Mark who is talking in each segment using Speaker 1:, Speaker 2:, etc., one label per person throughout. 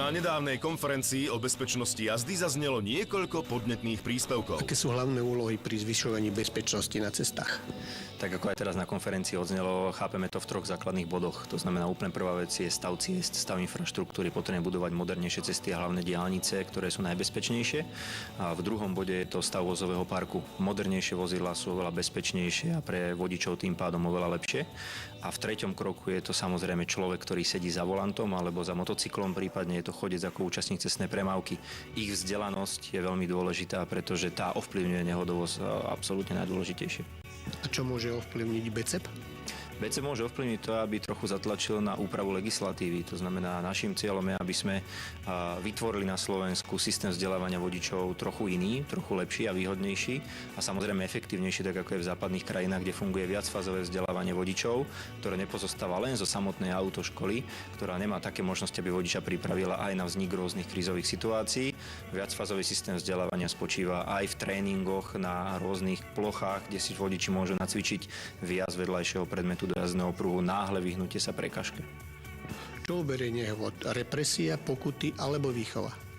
Speaker 1: Na nedávnej konferencii o bezpečnosti jazdy zaznelo niekoľko podnetných príspevkov.
Speaker 2: Aké sú hlavné úlohy pri zvyšovaní bezpečnosti na cestách?
Speaker 3: Tak ako aj teraz na konferencii odznelo, chápeme to v 3 základných bodoch. To znamená, úplne prvá vec je stav ciest, stav infraštruktúry, potrebujeme budovať modernejšie cesty a hlavné diaľnice, ktoré sú najbezpečnejšie. A v druhom bode je to stav vozového parku. Modernejšie vozidlá sú oveľa bezpečnejšie a pre vodičov tým pádom oveľa lepšie. A v treťom kroku je to samozrejme človek, ktorý sedí za volantom alebo za motocyklom, prípadne je to chodec ako účastník cestnej premávky. Ich vzdelanosť je veľmi dôležitá, pretože tá ovplyvňuje nehodovosť absolútne najdôležitejšie.
Speaker 2: A čo môže ovplyvniť BCEP?
Speaker 3: BCEP môže ovplyvniť to, aby trochu zatlačil na úpravu legislatívy. To znamená, našim cieľom je, aby sme vytvorili na Slovensku systém vzdelávania vodičov trochu iný, trochu lepší a výhodnejší a samozrejme efektívnejší, tak ako je v západných krajinách, kde funguje viacfázové vzdelávanie vodičov, ktoré nepozostáva len zo samotnej autoškoly, ktorá nemá také možnosti, aby vodiča pripravila aj na vznik rôznych krízových situácií. Viacfázový systém vzdelávania spočíva aj v tréningoch na rôznych plochách, kde si vodiči môžu nacvičiť výjazd vedľajšieho predmetu do jazdného pruhu, náhle vyhnutie sa prekažke.
Speaker 2: Čo uberie nehod? Represia, pokuty alebo výchova?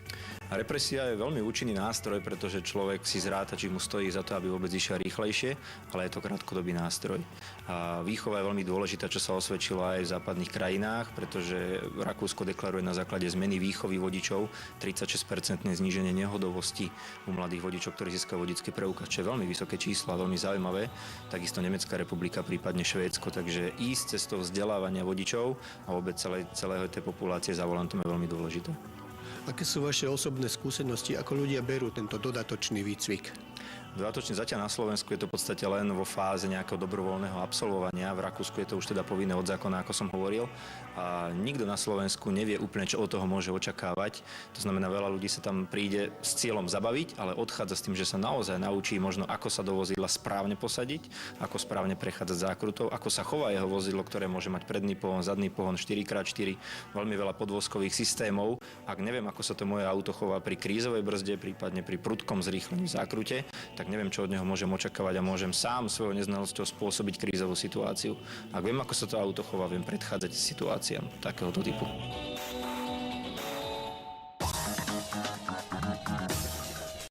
Speaker 3: Represia je veľmi účinný nástroj, pretože človek si zráta, či mu stojí za to, aby vôbec išiel rýchlejšie, ale je to krátkodobý nástroj. A výchova je veľmi dôležitá, čo sa osvedčilo aj v západných krajinách, pretože Rakúsko deklaruje na základe zmeny výchovy vodičov 36% zníženie nehodovosti u mladých vodičov, ktorí získajú vodický preukaz, čo je veľmi vysoké číslo a veľmi zaujímavé. Takisto Nemecká republika, prípadne Švédsko, takže ísť cestou vzdelávania vodičov a vôbec celého tej populácie za volantom je veľmi dôležité.
Speaker 2: Aké sú vaše osobné skúsenosti, ako ľudia berú tento dodatočný výcvik?
Speaker 3: Dodatočne zatiaľ na Slovensku je to v podstate len vo fáze nejakého dobrovoľného absolvovania. V Rakúsku je to už teda povinné od zákona, ako som hovoril. A nikto na Slovensku nevie úplne, čo od toho môže očakávať. To znamená, veľa ľudí sa tam príde s cieľom zabaviť, ale odchádza s tým, že sa naozaj naučí možno, ako sa do vozidla správne posadiť, ako správne prechádzať zákrutou, ako sa chová jeho vozidlo, ktoré môže mať predný pohon, zadný pohon, 4x4, veľmi veľa podvozkových systémov. Ak neviem, ako sa to moje auto chová pri krízovej brzde, prípadne pri prudkom zrýchlení v zákrute, tak neviem, čo od neho môžem očakávať a môžem sám svojou neznalosťou spôsobiť krízovú situáciu. Ak viem, ako sa to auto chová, viem predchádzať situáciám takéhoto typu.